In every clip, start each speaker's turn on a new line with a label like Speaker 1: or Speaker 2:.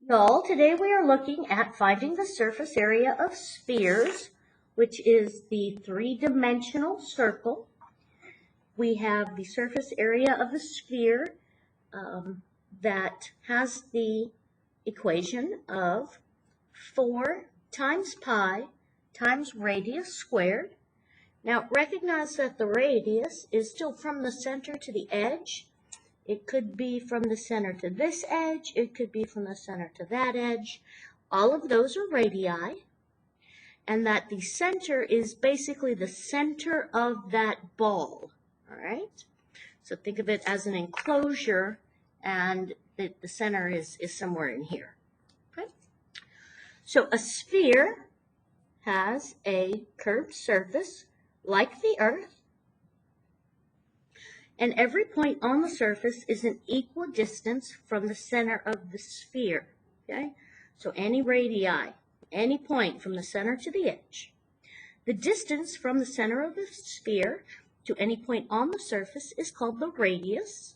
Speaker 1: So today we are looking at finding the surface area of spheres, which is the three-dimensional circle. We have the surface area of the sphere that has the equation of 4 times pi times radius squared. Now recognize that the radius is still from the center to the edge. It could be from the center to this edge. It could be from the center to that edge. All of those are radii. And that the center is basically the center of that ball. All right? So think of it as an enclosure, and the center is somewhere in here. Okay? So a sphere has a curved surface like the Earth. And every point on the surface is an equal distance from the center of the sphere, okay? So any radii, any point from the center to the edge. The distance from the center of the sphere to any point on the surface is called the radius.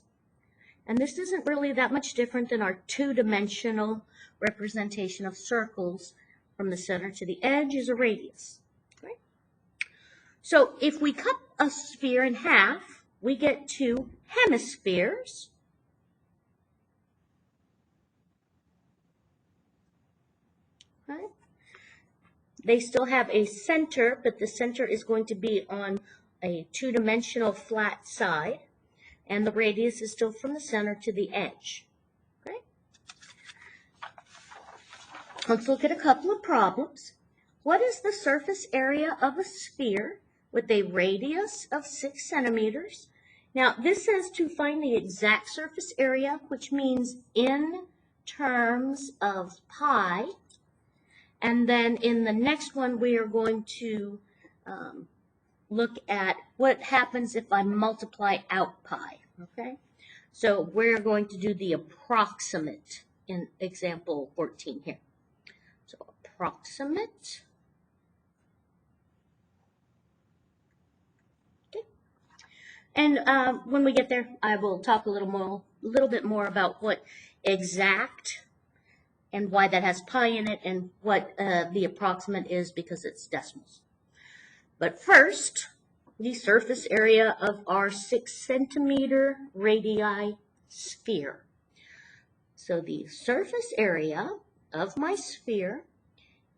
Speaker 1: And this isn't really that much different than our two-dimensional representation of circles. From the center to the edge is a radius, okay? So if we cut a sphere in half, we get two hemispheres. Right? They still have a center, but the center is going to be on a two-dimensional flat side, and the radius is still from the center to the edge. Okay? Let's look at a couple of problems. What is the surface area of a sphere with a radius of 6 centimeters? Now, this says to find the exact surface area, which means in terms of pi. And then in the next one, we are going to look at what happens if I multiply out pi, okay? So we're going to do the approximate in example 14 here. So approximate. And when we get there, I will talk a little bit more about what exact and why that has pi in it, and what the approximate is because it's decimals. But first, the surface area of our 6 centimeter radii sphere. So the surface area of my sphere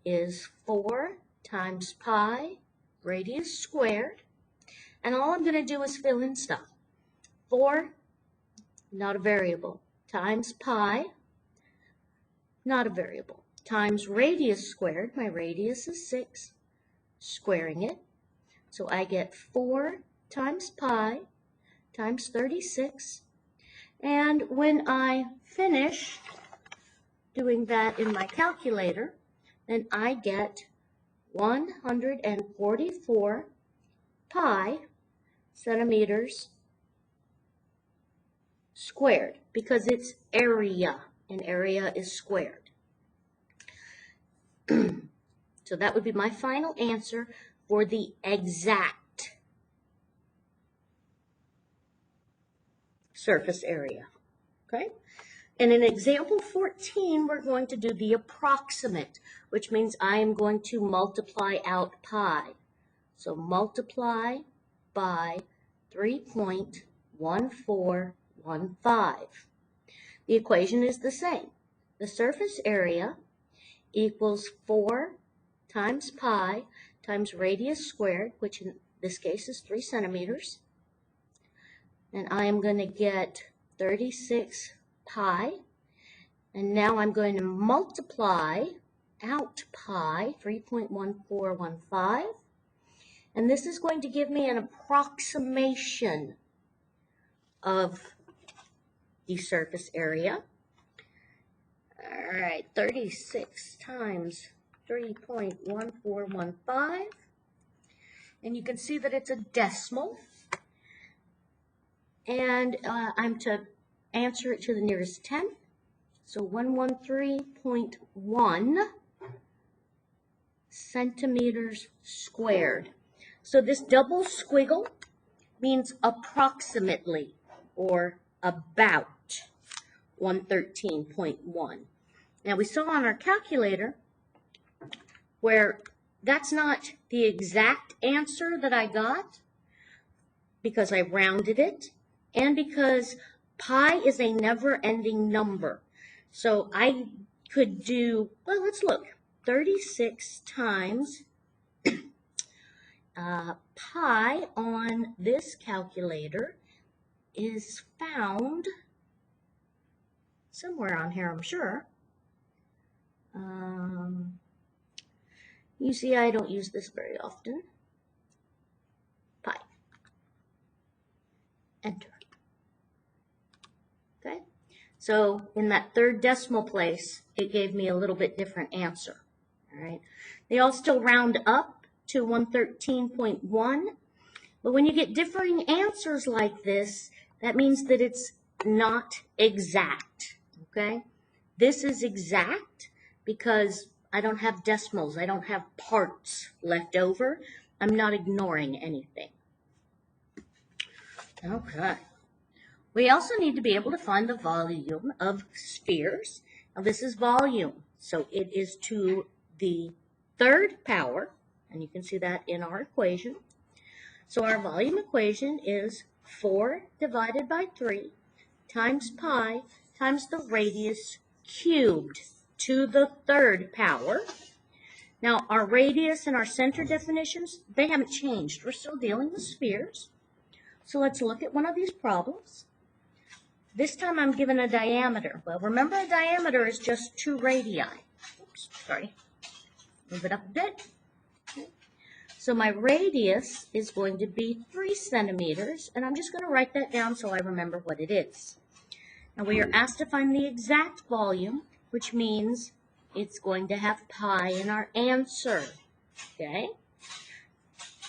Speaker 1: is 4 times pi radius squared. And all I'm going to do is fill in stuff. 4, not a variable, times pi, not a variable, times radius squared. My radius is 6, squaring it. So I get 4 times pi times 36. And when I finish doing that in my calculator, then I get 144 pi centimeters squared, because it's area, and area is squared. So that would be my final answer for the exact surface area, okay? And in example 14, we're going to do the approximate, which means I am going to multiply out pi. So multiply by 3.1415. The equation is the same. The surface area equals 4 times pi times radius squared, which in this case is 3 centimeters. And I am going to get 36 pi. And now I'm going to multiply out pi, 3.1415. And this is going to give me an approximation of the surface area. All right, 36 times 3.1415. And you can see that it's a decimal. And I'm to answer it to the nearest 10. So 113.1 centimeters squared. So this double squiggle means approximately, or about 113.1. Now we saw on our calculator where that's not the exact answer that I got because I rounded it and because pi is a never-ending number. So I could do, well, let's look, 36 times pi on this calculator is found somewhere on here, I'm sure. You see, I don't use this very often. Pi. Enter. Okay, so in that third decimal place, it gave me a little bit different answer. All right, they all still round up to 113.1, but when you get differing answers like this, that means that it's not exact. Okay, this is exact because I don't have decimals, I don't have parts left over. I'm not ignoring anything. Okay. We also need to be able to find the volume of spheres. Now this is volume, so it is to the third power, and you can see that in our equation. So our volume equation is 4 divided by 3 times pi times the radius cubed to the third power. Now our radius and our center definitions, they haven't changed. We're still dealing with spheres. So let's look at one of these problems. This time I'm given a diameter. Well, remember a diameter is just 2 radii. Oops, sorry. Move it up a bit. Okay. So my radius is going to be 3 centimeters, and I'm just going to write that down so I remember what it is. Now we are asked to find the exact volume, which means it's going to have pi in our answer. Okay?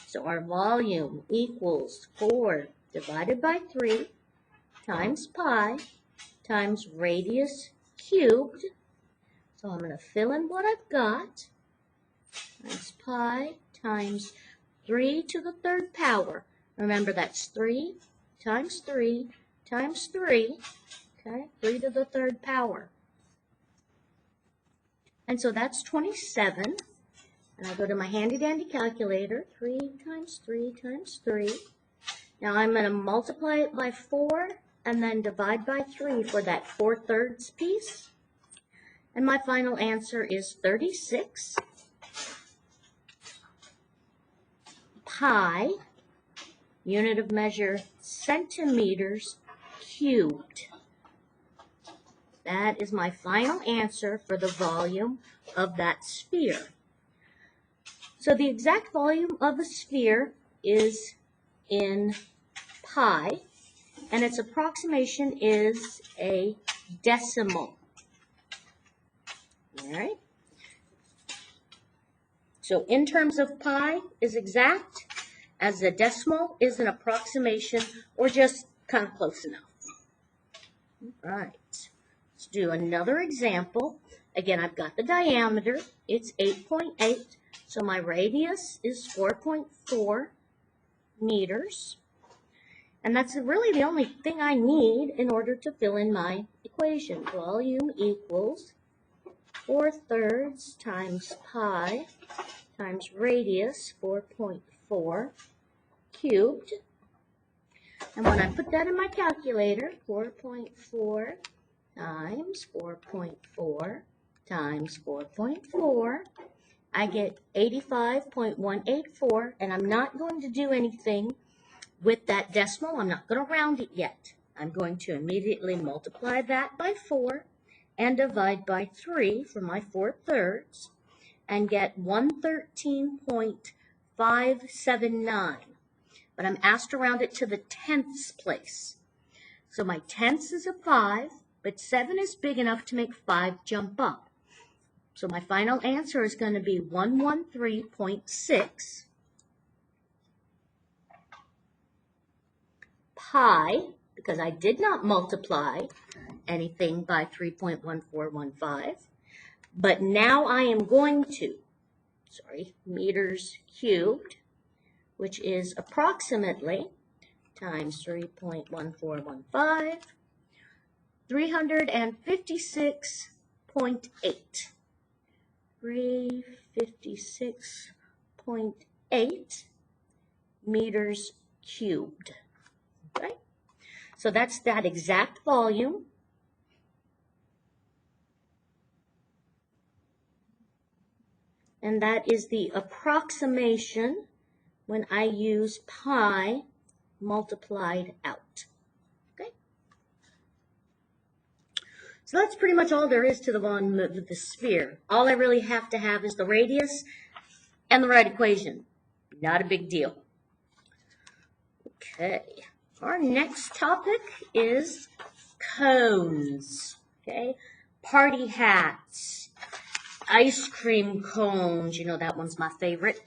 Speaker 1: So our volume equals 4 divided by 3 times pi times radius cubed. So I'm going to fill in what I've got. Times pi times 3 to the third power. Remember, that's 3 times 3 times 3. Okay, 3 to the third power. And so that's 27. And I go to my handy-dandy calculator. 3 times 3 times 3. Now I'm going to multiply it by 4 and then divide by 3 for that 4/3 piece. And my final answer is 36 pi, unit of measure, centimeters cubed. That is my final answer for the volume of that sphere. So the exact volume of a sphere is in pi, and its approximation is a decimal. All right? So in terms of pi is exact, as a decimal is an approximation or just kind of close enough. All right. Let's do another example. Again, I've got the diameter. It's 8.8, so my radius is 4.4 meters. And that's really the only thing I need in order to fill in my equation. Volume equals 4/3 times pi times radius, 4.4 cubed. And when I put that in my calculator, 4.4 times 4.4 times 4.4, I get 85.184, and I'm not going to do anything with that decimal. I'm not going to round it yet. I'm going to immediately multiply that by 4 and divide by 3 for my 4/3 and get 113.579. But I'm asked to round it to the tenths place. So my tenths is a 5, but 7 is big enough to make 5 jump up. So my final answer is going to be 113.6 pi, because I did not multiply anything by 3.1415, but now I am going to, meters cubed, which is approximately times 3.1415, 356.6 356.8. 356.8 meters cubed. Okay? So that's that exact volume. And that is the approximation when I use pi multiplied out. Okay? So that's pretty much all there is to the volume of the sphere. All I really have to have is the radius and the right equation. Not a big deal. Okay. Our next topic is cones. Okay? Party hats. Ice cream cones. You know, that one's my favorite.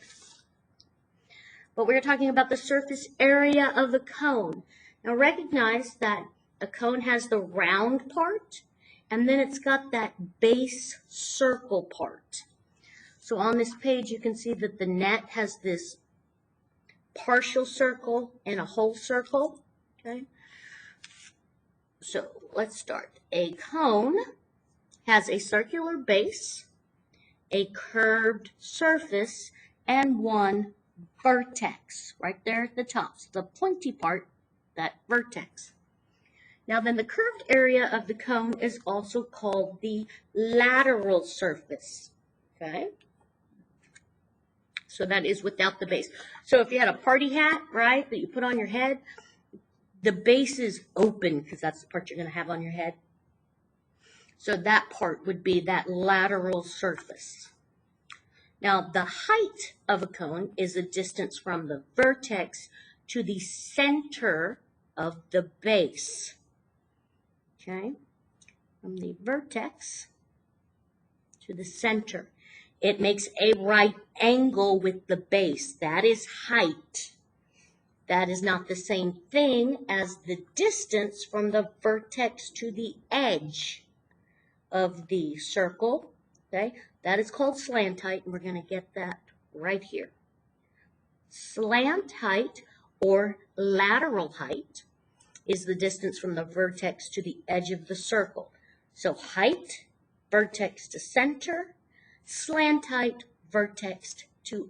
Speaker 1: But we're talking about the surface area of the cone. Now recognize that a cone has the round part, and then it's got that base circle part. So on this page, you can see that the net has this partial circle and a whole circle. Okay. So let's start. A cone has a circular base, a curved surface, and one vertex right there at the top. So the pointy part, that vertex. Now then, the curved area of the cone is also called the lateral surface. Okay? So that is without the base. So if you had a party hat, right, that you put on your head, the base is open because that's the part you're going to have on your head. So that part would be that lateral surface. Now, the height of a cone is the distance from the vertex to the center of the base. Okay? From the vertex to the center. It makes a right angle with the base. That is height. That is not the same thing as the distance from the vertex to the edge of the circle. Okay? That is called slant height, and we're going to get that right here. Slant height, or lateral height, is the distance from the vertex to the edge of the circle. So height, vertex to center, slant height, vertex to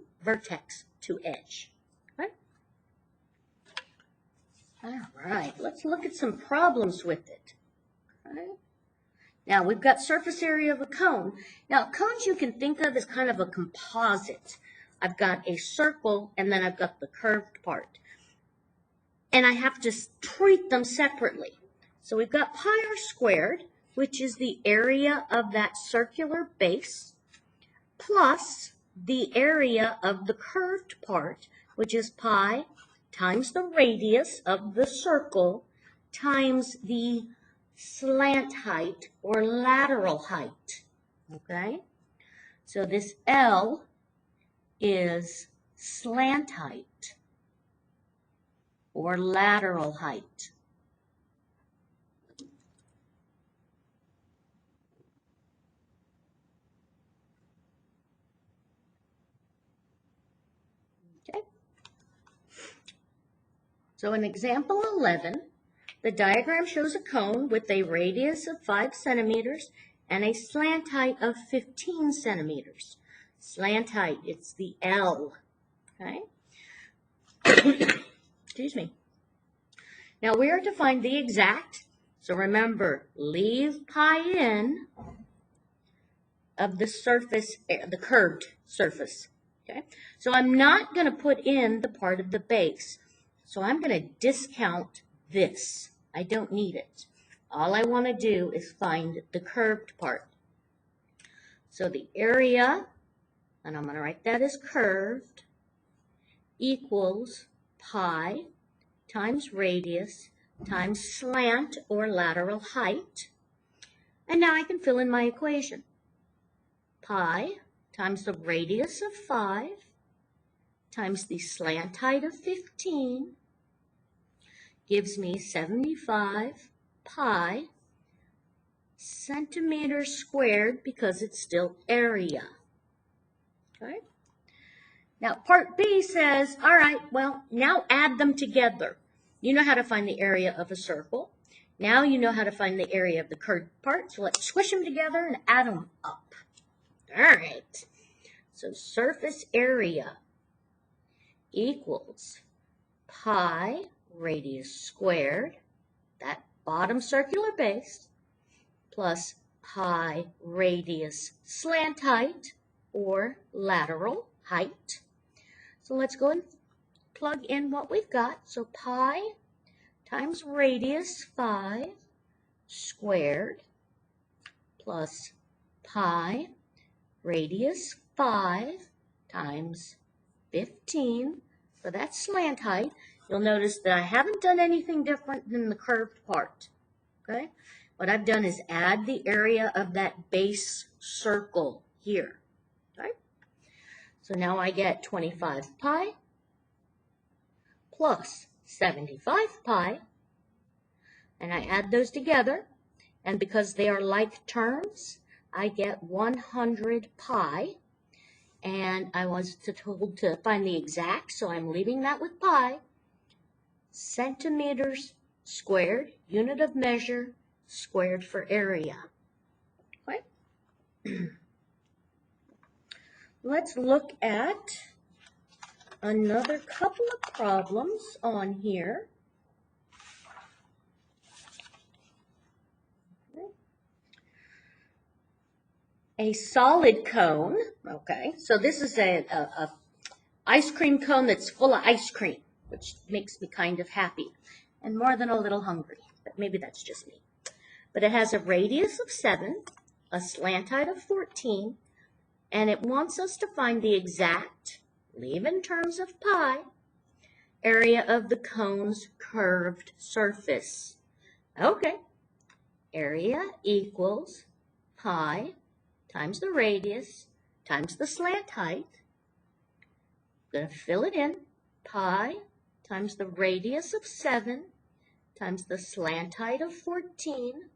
Speaker 1: edge. Okay? All right, let's look at some problems with it. Okay? Now, we've got surface area of a cone. Now, cones you can think of as kind of a composite. I've got a circle, and then I've got the curved part. And I have to treat them separately. So we've got pi r squared, which is the area of that circular base, plus the area of the curved part, which is pi times the radius of the circle times the slant height or lateral height. Okay? So this L is slant height or lateral height. Okay. So in example 11, the diagram shows a cone with a radius of 5 centimeters and a slant height of 15 centimeters. Slant height, it's the L. Okay? Excuse me. Now we are to find the exact, so remember, leave pi in of the surface, the curved surface. Okay? So I'm not going to put in the part of the base. So I'm going to discount this. I don't need it. All I want to do is find the curved part. So the area, and I'm going to write that as curved, equals pi times radius times slant or lateral height. And now I can fill in my equation. Pi times the radius of 5 times the slant height of 15 gives me 75 pi centimeters squared because it's still area. Okay? Now, part B says, all right, well, now add them together. You know how to find the area of a circle. Now you know how to find the area of the curved part, so let's squish them together and add them up. All right, so surface area equals pi radius squared, that bottom circular base, plus pi radius slant height or lateral height. So let's go and plug in what we've got. So pi times radius 5 squared plus pi radius 5 times 15 for that slant height. You'll notice that I haven't done anything different than the curved part, okay? What I've done is add the area of that base circle here, right? So now I get 25 pi plus 75 pi, and I add those together, and because they are like terms, I get 100 pi, and I was told to find the exact, so I'm leaving that with pi, centimeters squared, unit of measure, squared for area. Right? Let's look at another couple of problems on here. A solid cone, okay, so this is a ice cream cone that's full of ice cream, which makes me kind of happy and more than a little hungry, but maybe that's just me. But it has a radius of 7, a slant height of 14, and it wants us to find the exact, leave in terms of pi, area of the cone's curved surface. Okay, area equals pi times the radius times the slant height. I'm going to fill it in. Pi times the radius of 7 times the slant height of 14.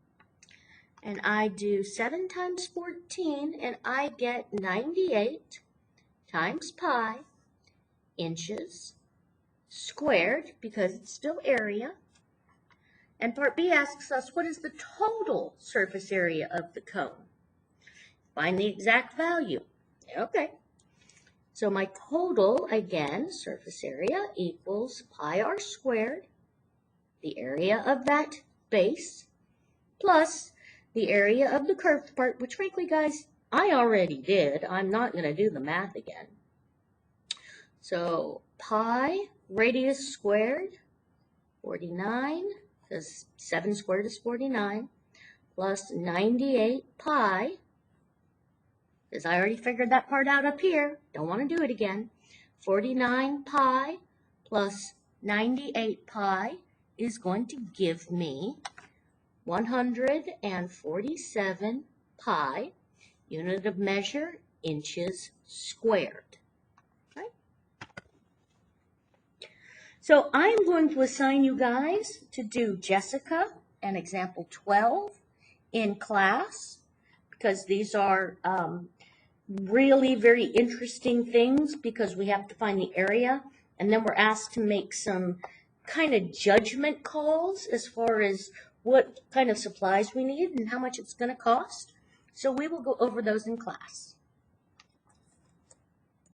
Speaker 1: And I do 7 times 14, and I get 98 times pi inches squared, because it's still area. And part B asks us, what is the total surface area of the cone? Find the exact value. Okay. So my total, again, surface area equals pi r squared, the area of that base, plus the area of the curved part, which frankly, guys, I already did. I'm not going to do the math again. So pi radius squared, 49, because 7 squared is 49, plus 98 pi, because I already figured that part out up here. Don't want to do it again. 49 pi plus 98 pi is going to give me 147 pi, unit of measure, inches squared. Okay? So I'm going to assign you guys to do Jessica and example 12 in class, because these are really very interesting things, because we have to find the area, and then we're asked to make some kind of judgment calls as far as what kind of supplies we need and how much it's going to cost. So we will go over those in class.